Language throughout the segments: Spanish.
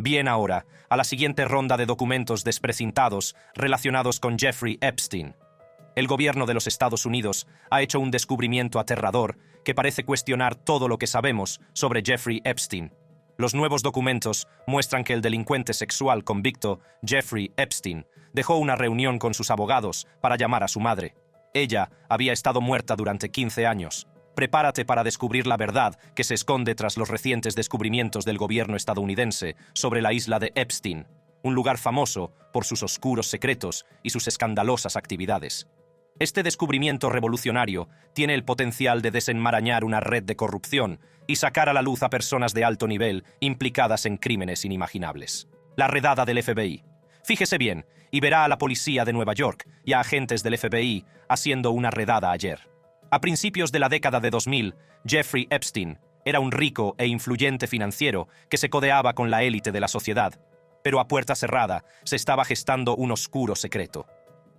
Bien ahora, a la siguiente ronda de documentos desprecintados relacionados con Jeffrey Epstein. El gobierno de los Estados Unidos ha hecho un descubrimiento aterrador que parece cuestionar todo lo que sabemos sobre Jeffrey Epstein. Los nuevos documentos muestran que el delincuente sexual convicto, Jeffrey Epstein, dejó una reunión con sus abogados para llamar a su madre. Ella había estado muerta durante 15 años. Prepárate para descubrir la verdad que se esconde tras los recientes descubrimientos del gobierno estadounidense sobre la isla de Epstein, un lugar famoso por sus oscuros secretos y sus escandalosas actividades. Este descubrimiento revolucionario tiene el potencial de desenmarañar una red de corrupción y sacar a la luz a personas de alto nivel implicadas en crímenes inimaginables. La redada del FBI. Fíjese bien y verá a la policía de Nueva York y a agentes del FBI haciendo una redada ayer. A principios de la década de 2000, Jeffrey Epstein era un rico e influyente financiero que se codeaba con la élite de la sociedad, pero a puerta cerrada se estaba gestando un oscuro secreto.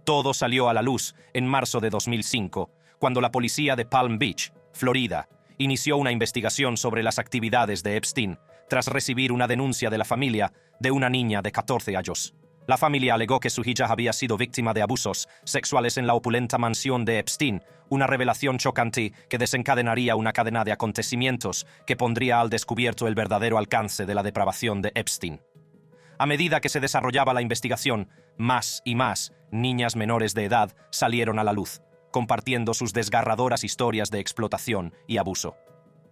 Todo salió a la luz en marzo de 2005, cuando la policía de Palm Beach, Florida, inició una investigación sobre las actividades de Epstein tras recibir una denuncia de la familia de una niña de 14 años. La familia alegó que su hija había sido víctima de abusos sexuales en la opulenta mansión de Epstein, una revelación chocante que desencadenaría una cadena de acontecimientos que pondría al descubierto el verdadero alcance de la depravación de Epstein. A medida que se desarrollaba la investigación, más y más niñas menores de edad salieron a la luz, compartiendo sus desgarradoras historias de explotación y abuso.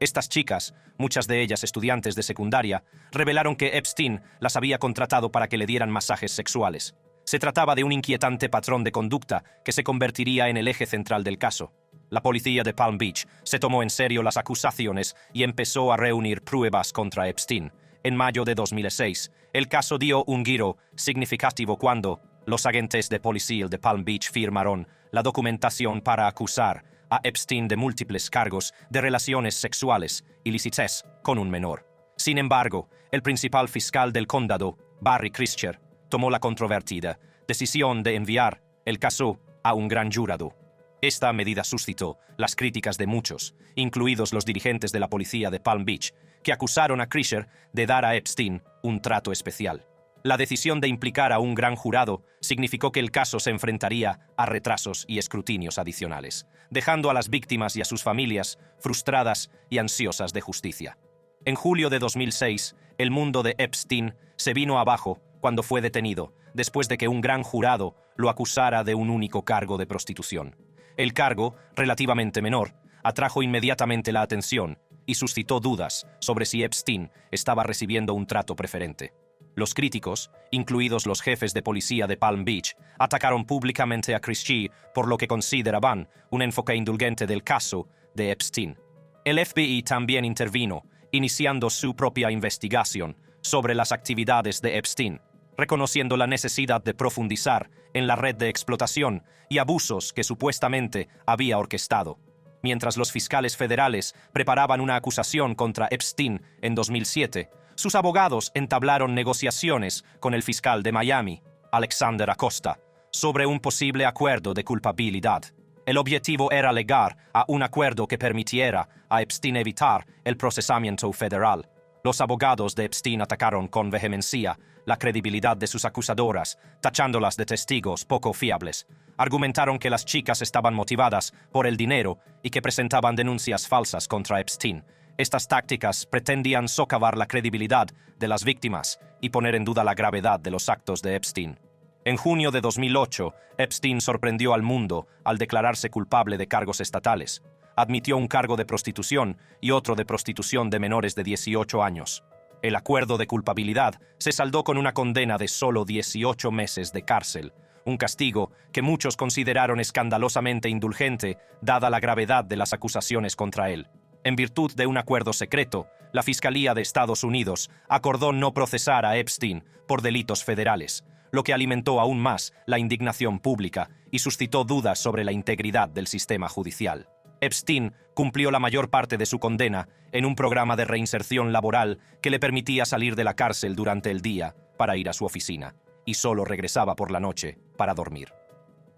Estas chicas, muchas de ellas estudiantes de secundaria, revelaron que Epstein las había contratado para que le dieran masajes sexuales. Se trataba de un inquietante patrón de conducta que se convertiría en el eje central del caso. La policía de Palm Beach se tomó en serio las acusaciones y empezó a reunir pruebas contra Epstein. En mayo de 2006, el caso dio un giro significativo cuando los agentes de policía de Palm Beach firmaron la documentación para acusar a Epstein de múltiples cargos de relaciones sexuales ilícitas con un menor. Sin embargo, el principal fiscal del condado, Barry Krischer, tomó la controvertida decisión de enviar el caso a un gran jurado. Esta medida suscitó las críticas de muchos, incluidos los dirigentes de la policía de Palm Beach, que acusaron a Krischer de dar a Epstein un trato especial. La decisión de implicar a un gran jurado significó que el caso se enfrentaría a retrasos y escrutinios adicionales, dejando a las víctimas y a sus familias frustradas y ansiosas de justicia. En julio de 2006, el mundo de Epstein se vino abajo cuando fue detenido, después de que un gran jurado lo acusara de un único cargo de prostitución. El cargo, relativamente menor, atrajo inmediatamente la atención y suscitó dudas sobre si Epstein estaba recibiendo un trato preferente. Los críticos, incluidos los jefes de policía de Palm Beach, atacaron públicamente a Krischer por lo que consideraban un enfoque indulgente del caso de Epstein. El FBI también intervino, iniciando su propia investigación sobre las actividades de Epstein, reconociendo la necesidad de profundizar en la red de explotación y abusos que supuestamente había orquestado. Mientras los fiscales federales preparaban una acusación contra Epstein en 2007, sus abogados entablaron negociaciones con el fiscal de Miami, Alexander Acosta, sobre un posible acuerdo de culpabilidad. El objetivo era llegar a un acuerdo que permitiera a Epstein evitar el procesamiento federal. Los abogados de Epstein atacaron con vehemencia la credibilidad de sus acusadoras, tachándolas de testigos poco fiables. Argumentaron que las chicas estaban motivadas por el dinero y que presentaban denuncias falsas contra Epstein. Estas tácticas pretendían socavar la credibilidad de las víctimas y poner en duda la gravedad de los actos de Epstein. En junio de 2008, Epstein sorprendió al mundo al declararse culpable de cargos estatales. Admitió un cargo de prostitución y otro de prostitución de menores de 18 años. El acuerdo de culpabilidad se saldó con una condena de solo 18 meses de cárcel, un castigo que muchos consideraron escandalosamente indulgente dada la gravedad de las acusaciones contra él. En virtud de un acuerdo secreto, la Fiscalía de Estados Unidos acordó no procesar a Epstein por delitos federales, lo que alimentó aún más la indignación pública y suscitó dudas sobre la integridad del sistema judicial. Epstein cumplió la mayor parte de su condena en un programa de reinserción laboral que le permitía salir de la cárcel durante el día para ir a su oficina, y solo regresaba por la noche para dormir.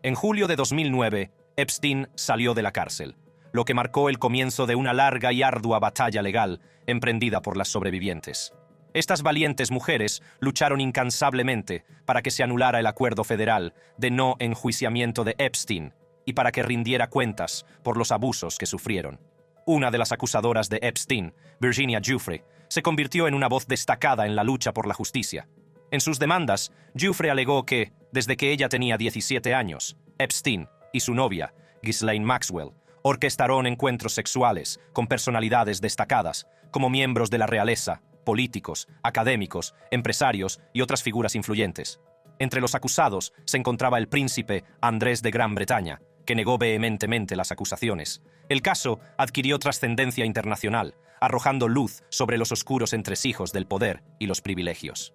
En julio de 2009, Epstein salió de la cárcel, lo que marcó el comienzo de una larga y ardua batalla legal emprendida por las sobrevivientes. Estas valientes mujeres lucharon incansablemente para que se anulara el acuerdo federal de no enjuiciamiento de Epstein y para que rindiera cuentas por los abusos que sufrieron. Una de las acusadoras de Epstein, Virginia Giuffre, se convirtió en una voz destacada en la lucha por la justicia. En sus demandas, Giuffre alegó que, desde que ella tenía 17 años, Epstein y su novia, Ghislaine Maxwell, orquestaron encuentros sexuales con personalidades destacadas, como miembros de la realeza, políticos, académicos, empresarios y otras figuras influyentes. Entre los acusados se encontraba el príncipe Andrés de Gran Bretaña, que negó vehementemente las acusaciones. El caso adquirió trascendencia internacional, arrojando luz sobre los oscuros entresijos del poder y los privilegios.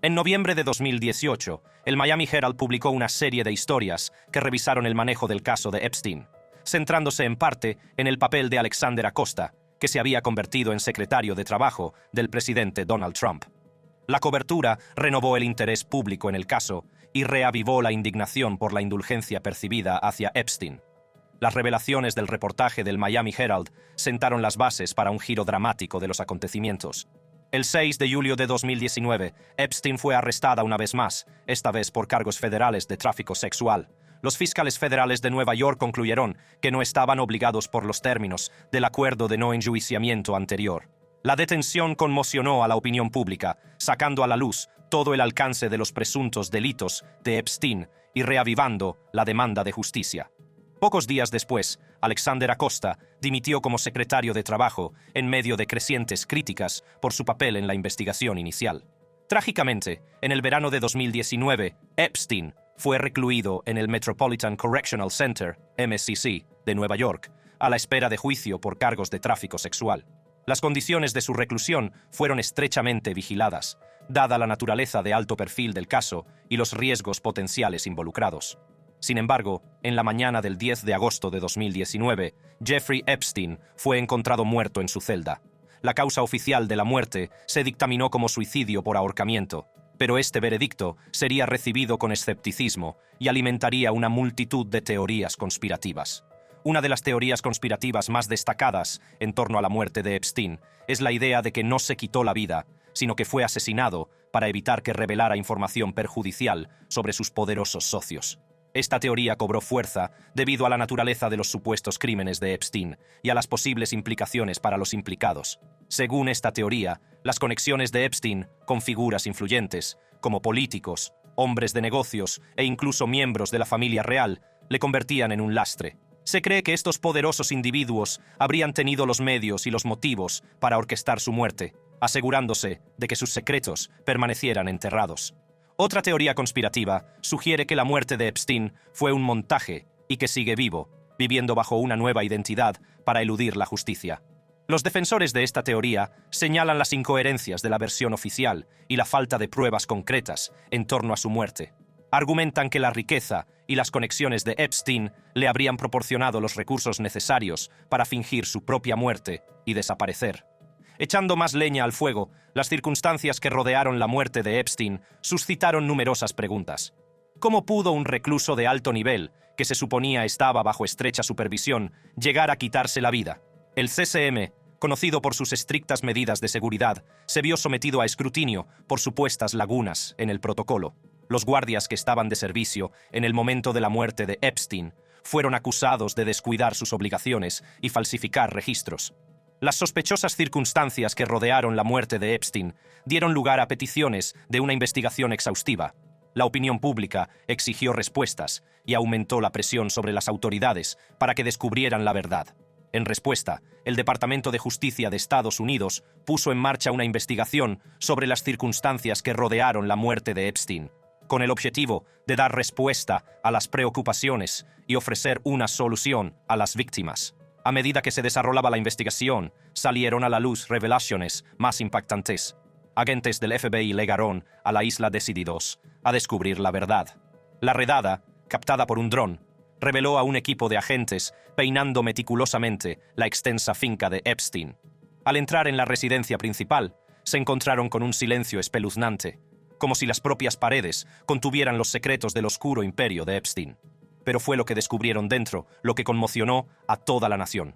En noviembre de 2018, el Miami Herald publicó una serie de historias que revisaron el manejo del caso de Epstein, centrándose en parte en el papel de Alexander Acosta, que se había convertido en secretario de Trabajo del presidente Donald Trump. La cobertura renovó el interés público en el caso y reavivó la indignación por la indulgencia percibida hacia Epstein. Las revelaciones del reportaje del Miami Herald sentaron las bases para un giro dramático de los acontecimientos. El 6 de julio de 2019, Epstein fue arrestada una vez más, esta vez por cargos federales de tráfico sexual. Los fiscales federales de Nueva York concluyeron que no estaban obligados por los términos del acuerdo de no enjuiciamiento anterior. La detención conmocionó a la opinión pública, sacando a la luz todo el alcance de los presuntos delitos de Epstein y reavivando la demanda de justicia. Pocos días después, Alexander Acosta dimitió como secretario de Trabajo en medio de crecientes críticas por su papel en la investigación inicial. Trágicamente, en el verano de 2019, Epstein fue recluido en el Metropolitan Correctional Center, MCC, de Nueva York, a la espera de juicio por cargos de tráfico sexual. Las condiciones de su reclusión fueron estrechamente vigiladas, dada la naturaleza de alto perfil del caso y los riesgos potenciales involucrados. Sin embargo, en la mañana del 10 de agosto de 2019, Jeffrey Epstein fue encontrado muerto en su celda. La causa oficial de la muerte se dictaminó como suicidio por ahorcamiento, pero este veredicto sería recibido con escepticismo y alimentaría una multitud de teorías conspirativas. Una de las teorías conspirativas más destacadas en torno a la muerte de Epstein es la idea de que no se quitó la vida, sino que fue asesinado para evitar que revelara información perjudicial sobre sus poderosos socios. Esta teoría cobró fuerza debido a la naturaleza de los supuestos crímenes de Epstein y a las posibles implicaciones para los implicados. Según esta teoría, las conexiones de Epstein con figuras influyentes, como políticos, hombres de negocios e incluso miembros de la familia real, le convertían en un lastre. Se cree que estos poderosos individuos habrían tenido los medios y los motivos para orquestar su muerte, asegurándose de que sus secretos permanecieran enterrados. Otra teoría conspirativa sugiere que la muerte de Epstein fue un montaje y que sigue vivo, viviendo bajo una nueva identidad para eludir la justicia. Los defensores de esta teoría señalan las incoherencias de la versión oficial y la falta de pruebas concretas en torno a su muerte. Argumentan que la riqueza y las conexiones de Epstein le habrían proporcionado los recursos necesarios para fingir su propia muerte y desaparecer. Echando más leña al fuego, las circunstancias que rodearon la muerte de Epstein suscitaron numerosas preguntas. ¿Cómo pudo un recluso de alto nivel, que se suponía estaba bajo estrecha supervisión, llegar a quitarse la vida? El CCM, conocido por sus estrictas medidas de seguridad, se vio sometido a escrutinio por supuestas lagunas en el protocolo. Los guardias que estaban de servicio en el momento de la muerte de Epstein fueron acusados de descuidar sus obligaciones y falsificar registros. Las sospechosas circunstancias que rodearon la muerte de Epstein dieron lugar a peticiones de una investigación exhaustiva. La opinión pública exigió respuestas y aumentó la presión sobre las autoridades para que descubrieran la verdad. En respuesta, el Departamento de Justicia de Estados Unidos puso en marcha una investigación sobre las circunstancias que rodearon la muerte de Epstein, con el objetivo de dar respuesta a las preocupaciones y ofrecer una solución a las víctimas. A medida que se desarrollaba la investigación, salieron a la luz revelaciones más impactantes. Agentes del FBI llegaron a la isla decididos a descubrir la verdad. La redada, captada por un dron, reveló a un equipo de agentes peinando meticulosamente la extensa finca de Epstein. Al entrar en la residencia principal, se encontraron con un silencio espeluznante, como si las propias paredes contuvieran los secretos del oscuro imperio de Epstein. Pero fue lo que descubrieron dentro lo que conmocionó a toda la nación.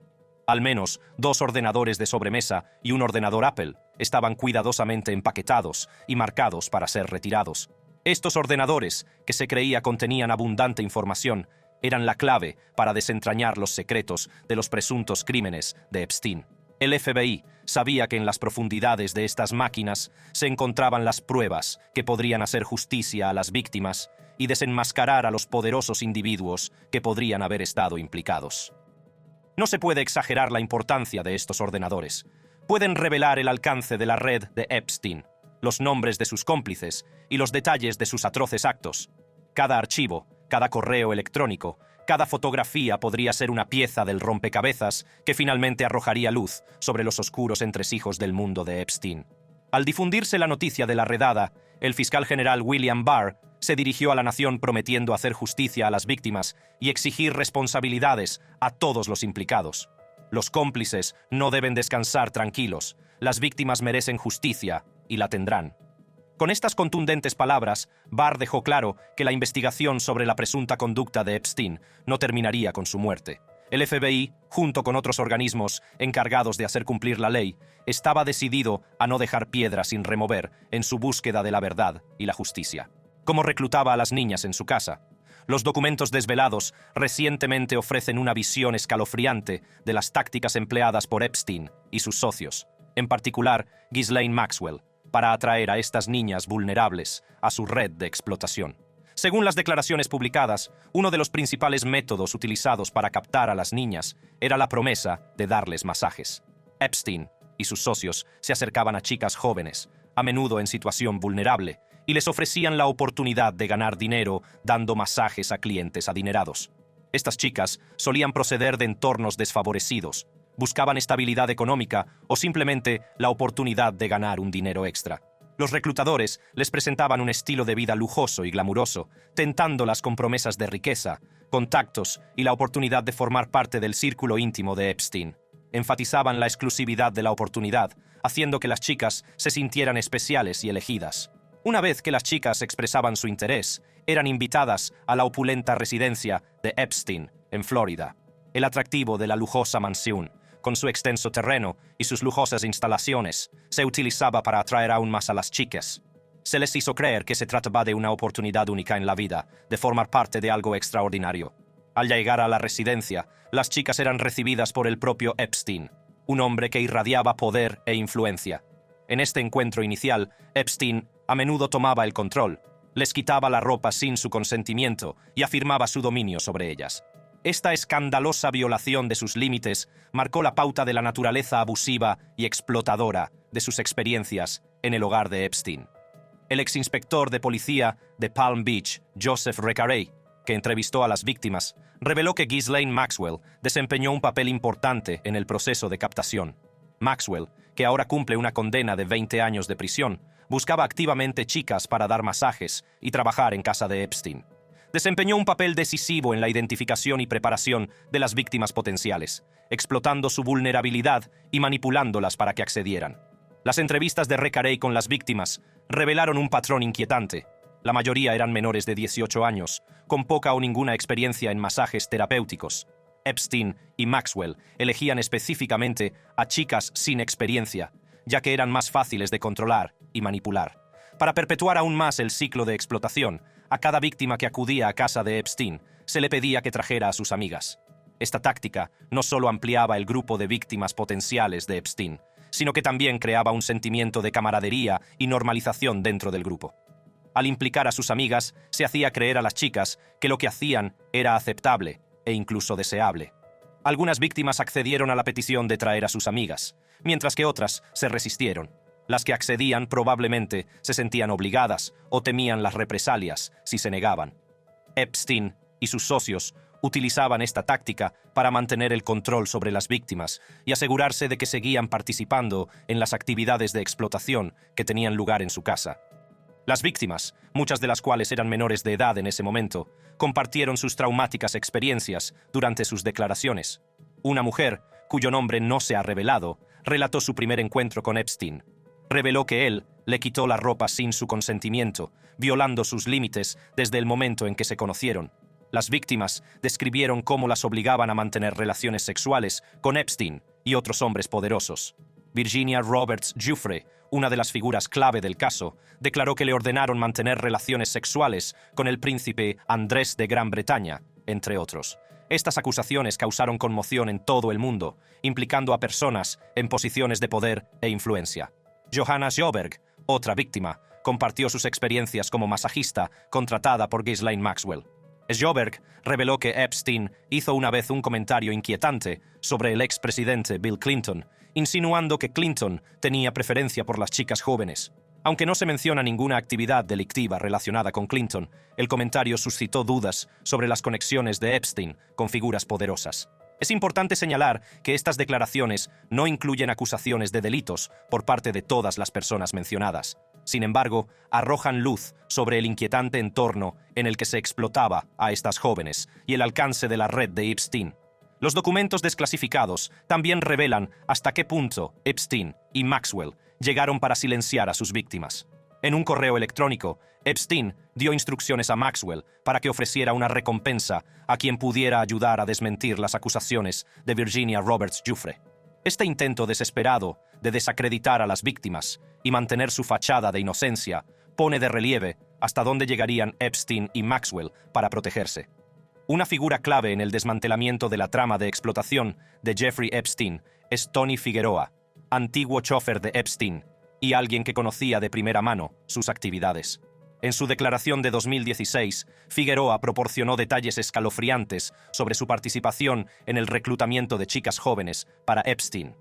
Al menos 2 ordenadores de sobremesa y un ordenador Apple estaban cuidadosamente empaquetados y marcados para ser retirados. Estos ordenadores, que se creía contenían abundante información, eran la clave para desentrañar los secretos de los presuntos crímenes de Epstein. El FBI sabía que en las profundidades de estas máquinas se encontraban las pruebas que podrían hacer justicia a las víctimas y desenmascarar a los poderosos individuos que podrían haber estado implicados. No se puede exagerar la importancia de estos ordenadores. Pueden revelar el alcance de la red de Epstein, los nombres de sus cómplices y los detalles de sus atroces actos. Cada archivo, cada correo electrónico, cada fotografía podría ser una pieza del rompecabezas que finalmente arrojaría luz sobre los oscuros entresijos del mundo de Epstein. Al difundirse la noticia de la redada, el fiscal general William Barr se dirigió a la nación prometiendo hacer justicia a las víctimas y exigir responsabilidades a todos los implicados. Los cómplices no deben descansar tranquilos. Las víctimas merecen justicia y la tendrán. Con estas contundentes palabras, Barr dejó claro que la investigación sobre la presunta conducta de Epstein no terminaría con su muerte. El FBI, junto con otros organismos encargados de hacer cumplir la ley, estaba decidido a no dejar piedra sin remover en su búsqueda de la verdad y la justicia. Cómo reclutaba a las niñas en su casa. Los documentos desvelados recientemente ofrecen una visión escalofriante de las tácticas empleadas por Epstein y sus socios, en particular Ghislaine Maxwell, para atraer a estas niñas vulnerables a su red de explotación. Según las declaraciones publicadas, uno de los principales métodos utilizados para captar a las niñas era la promesa de darles masajes. Epstein y sus socios se acercaban a chicas jóvenes, a menudo en situación vulnerable, y les ofrecían la oportunidad de ganar dinero dando masajes a clientes adinerados. Estas chicas solían proceder de entornos desfavorecidos, buscaban estabilidad económica o simplemente la oportunidad de ganar un dinero extra. Los reclutadores les presentaban un estilo de vida lujoso y glamuroso, tentándolas con promesas de riqueza, contactos y la oportunidad de formar parte del círculo íntimo de Epstein. Enfatizaban la exclusividad de la oportunidad, haciendo que las chicas se sintieran especiales y elegidas. Una vez que las chicas expresaban su interés, eran invitadas a la opulenta residencia de Epstein, en Florida. El atractivo de la lujosa mansión, con su extenso terreno y sus lujosas instalaciones, se utilizaba para atraer aún más a las chicas. Se les hizo creer que se trataba de una oportunidad única en la vida, de formar parte de algo extraordinario. Al llegar a la residencia, las chicas eran recibidas por el propio Epstein, un hombre que irradiaba poder e influencia. En este encuentro inicial, Epstein a menudo tomaba el control, les quitaba la ropa sin su consentimiento y afirmaba su dominio sobre ellas. Esta escandalosa violación de sus límites marcó la pauta de la naturaleza abusiva y explotadora de sus experiencias en el hogar de Epstein. El exinspector de policía de Palm Beach, Joseph Recarey, que entrevistó a las víctimas, reveló que Ghislaine Maxwell desempeñó un papel importante en el proceso de captación. Maxwell, que ahora cumple una condena de 20 años de prisión, buscaba activamente chicas para dar masajes y trabajar en casa de Epstein. Desempeñó un papel decisivo en la identificación y preparación de las víctimas potenciales, explotando su vulnerabilidad y manipulándolas para que accedieran. Las entrevistas de Recarey con las víctimas revelaron un patrón inquietante. La mayoría eran menores de 18 años, con poca o ninguna experiencia en masajes terapéuticos. Epstein y Maxwell elegían específicamente a chicas sin experiencia, ya que eran más fáciles de controlar y manipular. Para perpetuar aún más el ciclo de explotación, a cada víctima que acudía a casa de Epstein se le pedía que trajera a sus amigas. Esta táctica no solo ampliaba el grupo de víctimas potenciales de Epstein, sino que también creaba un sentimiento de camaradería y normalización dentro del grupo. Al implicar a sus amigas, se hacía creer a las chicas que lo que hacían era aceptable e incluso deseable. Algunas víctimas accedieron a la petición de traer a sus amigas, mientras que otras se resistieron. Las que accedían probablemente se sentían obligadas o temían las represalias si se negaban. Epstein y sus socios utilizaban esta táctica para mantener el control sobre las víctimas y asegurarse de que seguían participando en las actividades de explotación que tenían lugar en su casa. Las víctimas, muchas de las cuales eran menores de edad en ese momento, compartieron sus traumáticas experiencias durante sus declaraciones. Una mujer, cuyo nombre no se ha revelado, relató su primer encuentro con Epstein. Reveló que él le quitó la ropa sin su consentimiento, violando sus límites desde el momento en que se conocieron. Las víctimas describieron cómo las obligaban a mantener relaciones sexuales con Epstein y otros hombres poderosos. Virginia Roberts Giuffre, una de las figuras clave del caso, declaró que le ordenaron mantener relaciones sexuales con el príncipe Andrés de Gran Bretaña, entre otros. Estas acusaciones causaron conmoción en todo el mundo, implicando a personas en posiciones de poder e influencia. Johanna Sjoberg, otra víctima, compartió sus experiencias como masajista contratada por Ghislaine Maxwell. Sjoberg reveló que Epstein hizo una vez un comentario inquietante sobre el expresidente Bill Clinton, insinuando que Clinton tenía preferencia por las chicas jóvenes. Aunque no se menciona ninguna actividad delictiva relacionada con Clinton, el comentario suscitó dudas sobre las conexiones de Epstein con figuras poderosas. Es importante señalar que estas declaraciones no incluyen acusaciones de delitos por parte de todas las personas mencionadas. Sin embargo, arrojan luz sobre el inquietante entorno en el que se explotaba a estas jóvenes y el alcance de la red de Epstein. Los documentos desclasificados también revelan hasta qué punto Epstein y Maxwell llegaron para silenciar a sus víctimas. En un correo electrónico, Epstein dio instrucciones a Maxwell para que ofreciera una recompensa a quien pudiera ayudar a desmentir las acusaciones de Virginia Roberts Giuffre. Este intento desesperado de desacreditar a las víctimas y mantener su fachada de inocencia pone de relieve hasta dónde llegarían Epstein y Maxwell para protegerse. Una figura clave en el desmantelamiento de la trama de explotación de Jeffrey Epstein es Tony Figueroa, antiguo chofer de Epstein y alguien que conocía de primera mano sus actividades. En su declaración de 2016, Figueroa proporcionó detalles escalofriantes sobre su participación en el reclutamiento de chicas jóvenes para Epstein.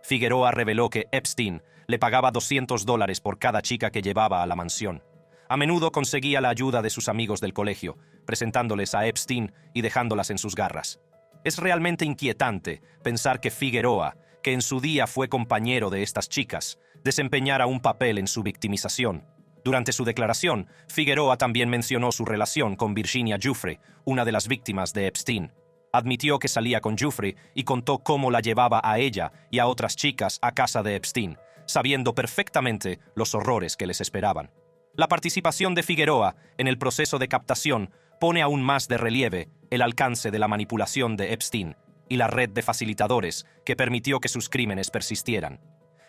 Figueroa reveló que Epstein le pagaba $200 por cada chica que llevaba a la mansión. A menudo conseguía la ayuda de sus amigos del colegio, presentándoles a Epstein y dejándolas en sus garras. Es realmente inquietante pensar que Figueroa, que en su día fue compañero de estas chicas, desempeñara un papel en su victimización. Durante su declaración, Figueroa también mencionó su relación con Virginia Giuffre, una de las víctimas de Epstein. Admitió que salía con Giuffre y contó cómo la llevaba a ella y a otras chicas a casa de Epstein, sabiendo perfectamente los horrores que les esperaban. La participación de Figueroa en el proceso de captación pone aún más de relieve el alcance de la manipulación de Epstein y la red de facilitadores que permitió que sus crímenes persistieran.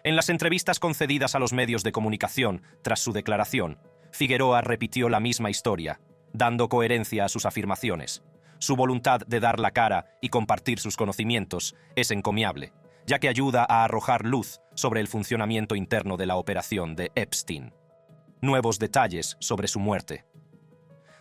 En las entrevistas concedidas a los medios de comunicación tras su declaración, Figueroa repitió la misma historia, dando coherencia a sus afirmaciones. Su voluntad de dar la cara y compartir sus conocimientos es encomiable, ya que ayuda a arrojar luz sobre el funcionamiento interno de la operación de Epstein. Nuevos detalles sobre su muerte.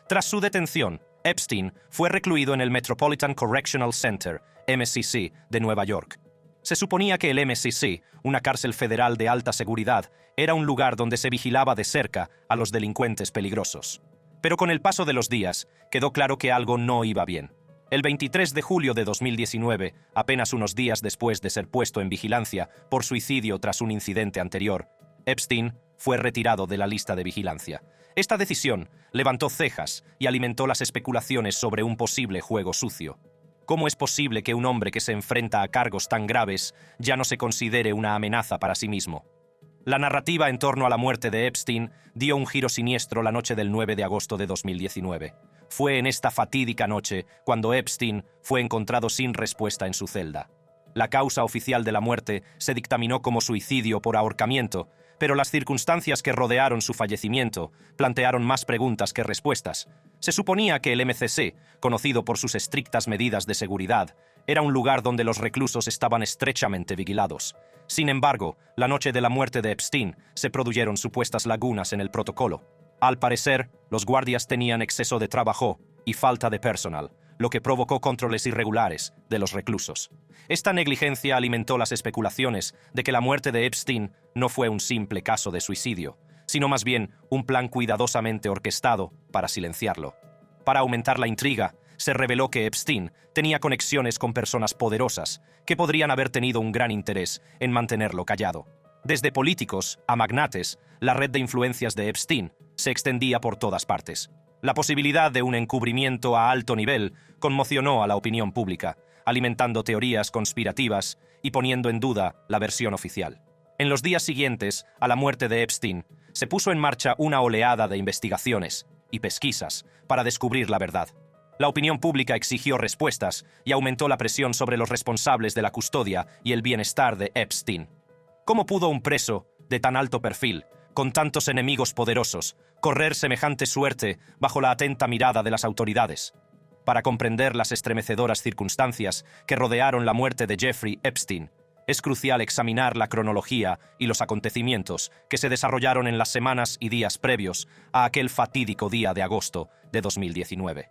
Tras su detención, Epstein fue recluido en el Metropolitan Correctional Center, MCC, de Nueva York. Se suponía que el MCC, una cárcel federal de alta seguridad, era un lugar donde se vigilaba de cerca a los delincuentes peligrosos. Pero con el paso de los días, quedó claro que algo no iba bien. El 23 de julio de 2019, apenas unos días después de ser puesto en vigilancia por suicidio tras un incidente anterior, Epstein fue retirado de la lista de vigilancia. Esta decisión levantó cejas y alimentó las especulaciones sobre un posible juego sucio. ¿Cómo es posible que un hombre que se enfrenta a cargos tan graves ya no se considere una amenaza para sí mismo? La narrativa en torno a la muerte de Epstein dio un giro siniestro la noche del 9 de agosto de 2019. Fue en esta fatídica noche cuando Epstein fue encontrado sin respuesta en su celda. La causa oficial de la muerte se dictaminó como suicidio por ahorcamiento, pero las circunstancias que rodearon su fallecimiento plantearon más preguntas que respuestas. Se suponía que el MCC, conocido por sus estrictas medidas de seguridad, era un lugar donde los reclusos estaban estrechamente vigilados. Sin embargo, la noche de la muerte de Epstein se produjeron supuestas lagunas en el protocolo. Al parecer, los guardias tenían exceso de trabajo y falta de personal, lo que provocó controles irregulares de los reclusos. Esta negligencia alimentó las especulaciones de que la muerte de Epstein no fue un simple caso de suicidio, sino más bien un plan cuidadosamente orquestado para silenciarlo. Para aumentar la intriga, se reveló que Epstein tenía conexiones con personas poderosas que podrían haber tenido un gran interés en mantenerlo callado. Desde políticos a magnates, la red de influencias de Epstein se extendía por todas partes. La posibilidad de un encubrimiento a alto nivel conmocionó a la opinión pública, alimentando teorías conspirativas y poniendo en duda la versión oficial. En los días siguientes a la muerte de Epstein, se puso en marcha una oleada de investigaciones y pesquisas para descubrir la verdad. La opinión pública exigió respuestas y aumentó la presión sobre los responsables de la custodia y el bienestar de Epstein. ¿Cómo pudo un preso de tan alto perfil, con tantos enemigos poderosos, correr semejante suerte bajo la atenta mirada de las autoridades? Para comprender las estremecedoras circunstancias que rodearon la muerte de Jeffrey Epstein, es crucial examinar la cronología y los acontecimientos que se desarrollaron en las semanas y días previos a aquel fatídico día de agosto de 2019.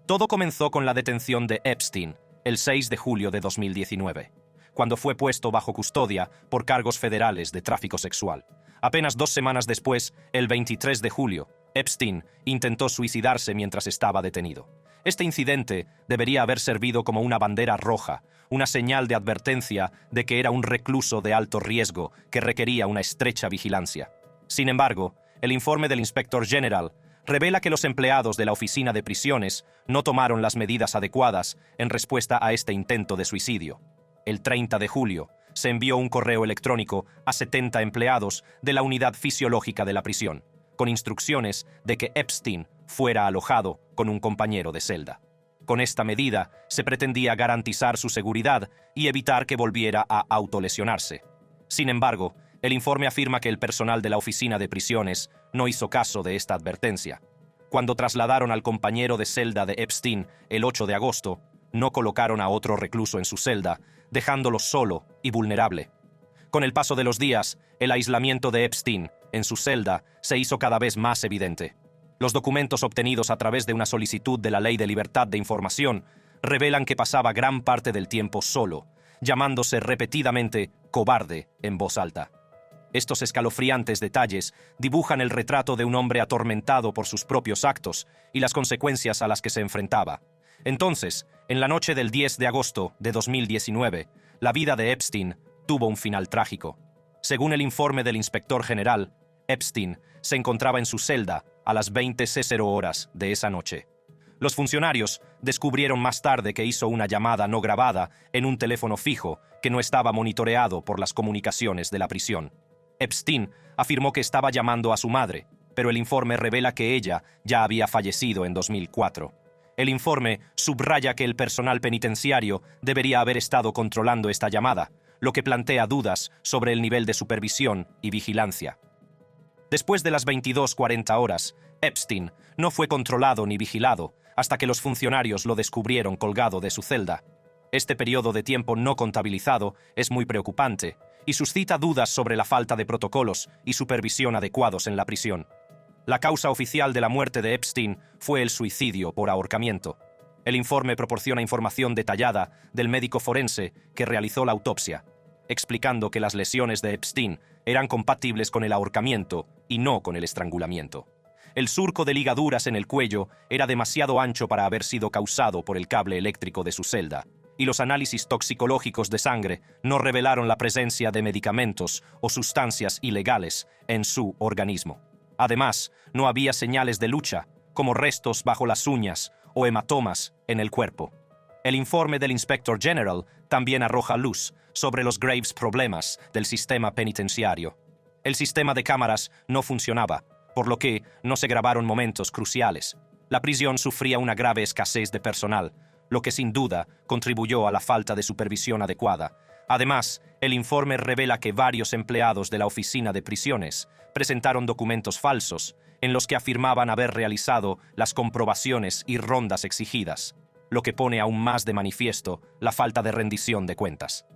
Todo comenzó con la detención de Epstein el 6 de julio de 2019, cuando fue puesto bajo custodia por cargos federales de tráfico sexual. Apenas 2 semanas después, el 23 de julio, Epstein intentó suicidarse mientras estaba detenido. Este incidente debería haber servido como una bandera roja, una señal de advertencia de que era un recluso de alto riesgo que requería una estrecha vigilancia. Sin embargo, el informe del Inspector General revela que los empleados de la oficina de prisiones no tomaron las medidas adecuadas en respuesta a este intento de suicidio. El 30 de julio, se envió un correo electrónico a 70 empleados de la unidad fisiológica de la prisión, con instrucciones de que Epstein fuera alojado con un compañero de celda. Con esta medida, se pretendía garantizar su seguridad y evitar que volviera a autolesionarse. Sin embargo, el informe afirma que el personal de la oficina de prisiones no hizo caso de esta advertencia. Cuando trasladaron al compañero de celda de Epstein el 8 de agosto, no colocaron a otro recluso en su celda, dejándolo solo y vulnerable. Con el paso de los días, el aislamiento de Epstein en su celda se hizo cada vez más evidente. Los documentos obtenidos a través de una solicitud de la Ley de Libertad de Información revelan que pasaba gran parte del tiempo solo, llamándose repetidamente cobarde en voz alta. Estos escalofriantes detalles dibujan el retrato de un hombre atormentado por sus propios actos y las consecuencias a las que se enfrentaba. Entonces, en la noche del 10 de agosto de 2019, la vida de Epstein tuvo un final trágico. Según el informe del inspector general, Epstein se encontraba en su celda a las 20:00 horas de esa noche. Los funcionarios descubrieron más tarde que hizo una llamada no grabada en un teléfono fijo que no estaba monitoreado por las comunicaciones de la prisión. Epstein afirmó que estaba llamando a su madre, pero el informe revela que ella ya había fallecido en 2004. El informe subraya que el personal penitenciario debería haber estado controlando esta llamada, lo que plantea dudas sobre el nivel de supervisión y vigilancia. Después de las 22:40 horas, Epstein no fue controlado ni vigilado hasta que los funcionarios lo descubrieron colgado de su celda. Este periodo de tiempo no contabilizado es muy preocupante y suscita dudas sobre la falta de protocolos y supervisión adecuados en la prisión. La causa oficial de la muerte de Epstein fue el suicidio por ahorcamiento. El informe proporciona información detallada del médico forense que realizó la autopsia, explicando que las lesiones de Epstein eran compatibles con el ahorcamiento y no con el estrangulamiento. El surco de ligaduras en el cuello era demasiado ancho para haber sido causado por el cable eléctrico de su celda, y los análisis toxicológicos de sangre no revelaron la presencia de medicamentos o sustancias ilegales en su organismo. Además, no había señales de lucha, como restos bajo las uñas o hematomas en el cuerpo. El informe del Inspector General también arroja luz sobre los graves problemas del sistema penitenciario. El sistema de cámaras no funcionaba, por lo que no se grabaron momentos cruciales. La prisión sufría una grave escasez de personal, lo que sin duda contribuyó a la falta de supervisión adecuada. Además, el informe revela que varios empleados de la oficina de prisiones presentaron documentos falsos en los que afirmaban haber realizado las comprobaciones y rondas exigidas, lo que pone aún más de manifiesto la falta de rendición de cuentas.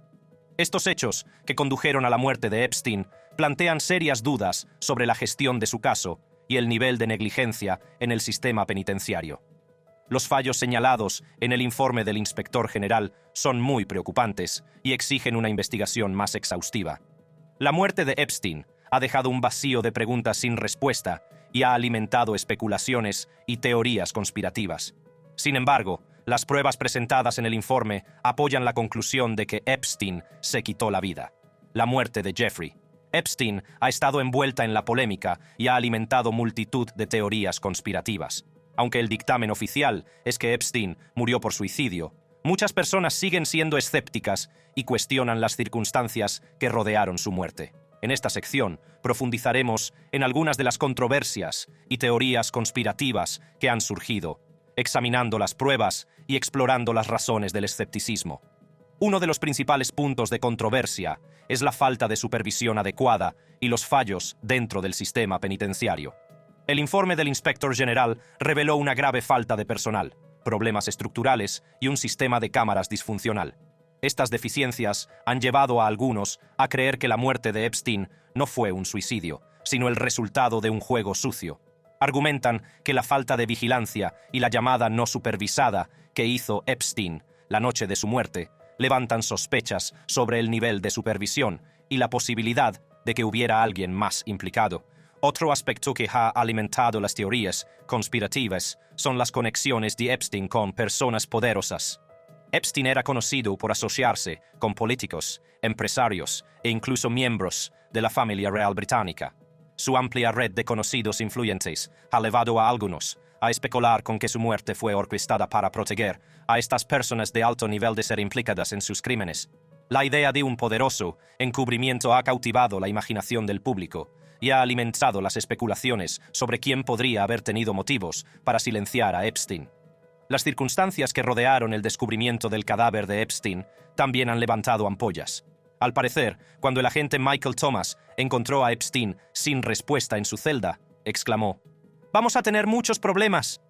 Estos hechos, que condujeron a la muerte de Epstein, plantean serias dudas sobre la gestión de su caso y el nivel de negligencia en el sistema penitenciario. Los fallos señalados en el informe del inspector general son muy preocupantes y exigen una investigación más exhaustiva. La muerte de Epstein ha dejado un vacío de preguntas sin respuesta y ha alimentado especulaciones y teorías conspirativas. Sin embargo, las pruebas presentadas en el informe apoyan la conclusión de que Epstein se quitó la vida. La muerte de Jeffrey Epstein ha estado envuelta en la polémica y ha alimentado multitud de teorías conspirativas. Aunque el dictamen oficial es que Epstein murió por suicidio, muchas personas siguen siendo escépticas y cuestionan las circunstancias que rodearon su muerte. En esta sección profundizaremos en algunas de las controversias y teorías conspirativas que han surgido, examinando las pruebas y explorando las razones del escepticismo. Uno de los principales puntos de controversia es la falta de supervisión adecuada y los fallos dentro del sistema penitenciario. El informe del inspector general reveló una grave falta de personal, problemas estructurales y un sistema de cámaras disfuncional. Estas deficiencias han llevado a algunos a creer que la muerte de Epstein no fue un suicidio, sino el resultado de un juego sucio. Argumentan que la falta de vigilancia y la llamada no supervisada que hizo Epstein la noche de su muerte levantan sospechas sobre el nivel de supervisión y la posibilidad de que hubiera alguien más implicado. Otro aspecto que ha alimentado las teorías conspirativas son las conexiones de Epstein con personas poderosas. Epstein era conocido por asociarse con políticos, empresarios e incluso miembros de la familia real británica. Su amplia red de conocidos influyentes ha llevado a algunos a especular con que su muerte fue orquestada para proteger a estas personas de alto nivel de ser implicadas en sus crímenes. La idea de un poderoso encubrimiento ha cautivado la imaginación del público y ha alimentado las especulaciones sobre quién podría haber tenido motivos para silenciar a Epstein. Las circunstancias que rodearon el descubrimiento del cadáver de Epstein también han levantado ampollas. Al parecer, cuando el agente Michael Thomas encontró a Epstein sin respuesta en su celda, exclamó: «Vamos a tener muchos problemas».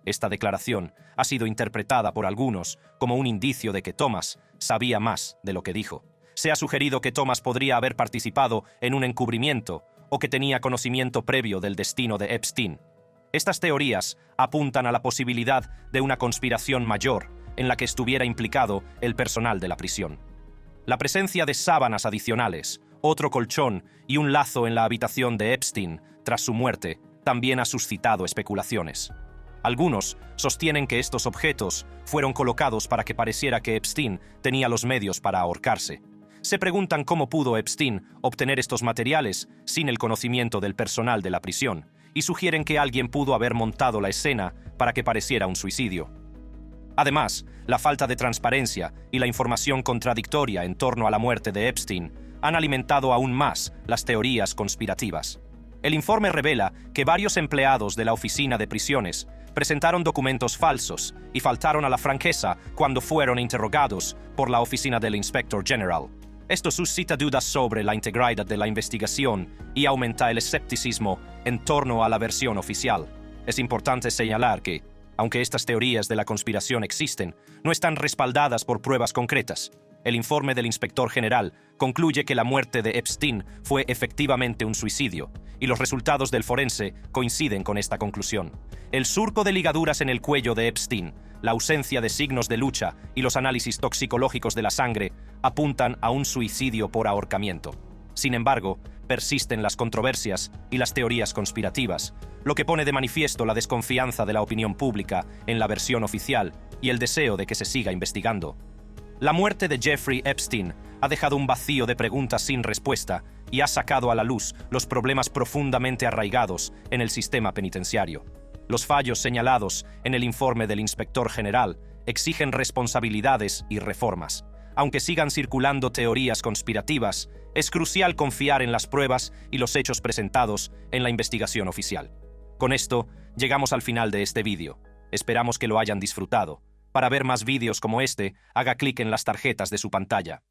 Esta declaración ha sido interpretada por algunos como un indicio de que Thomas sabía más de lo que dijo. Se ha sugerido que Thomas podría haber participado en un encubrimiento o que tenía conocimiento previo del destino de Epstein. Estas teorías apuntan a la posibilidad de una conspiración mayor en la que estuviera implicado el personal de la prisión. La presencia de sábanas adicionales, otro colchón y un lazo en la habitación de Epstein tras su muerte también ha suscitado especulaciones. Algunos sostienen que estos objetos fueron colocados para que pareciera que Epstein tenía los medios para ahorcarse. Se preguntan cómo pudo Epstein obtener estos materiales sin el conocimiento del personal de la prisión, y sugieren que alguien pudo haber montado la escena para que pareciera un suicidio. Además, la falta de transparencia y la información contradictoria en torno a la muerte de Epstein han alimentado aún más las teorías conspirativas. El informe revela que varios empleados de la oficina de prisiones presentaron documentos falsos y faltaron a la franqueza cuando fueron interrogados por la oficina del Inspector General. Esto suscita dudas sobre la integridad de la investigación y aumenta el escepticismo en torno a la versión oficial. Es importante señalar que, aunque estas teorías de la conspiración existen, no están respaldadas por pruebas concretas. El informe del inspector general concluye que la muerte de Epstein fue efectivamente un suicidio, y los resultados del forense coinciden con esta conclusión. El surco de ligaduras en el cuello de Epstein, la ausencia de signos de lucha y los análisis toxicológicos de la sangre apuntan a un suicidio por ahorcamiento. Sin embargo, persisten las controversias y las teorías conspirativas, lo que pone de manifiesto la desconfianza de la opinión pública en la versión oficial y el deseo de que se siga investigando. La muerte de Jeffrey Epstein ha dejado un vacío de preguntas sin respuesta y ha sacado a la luz los problemas profundamente arraigados en el sistema penitenciario. Los fallos señalados en el informe del inspector general exigen responsabilidades y reformas. Aunque sigan circulando teorías conspirativas, es crucial confiar en las pruebas y los hechos presentados en la investigación oficial. Con esto, llegamos al final de este vídeo. Esperamos que lo hayan disfrutado. Para ver más vídeos como este, haga clic en las tarjetas de su pantalla.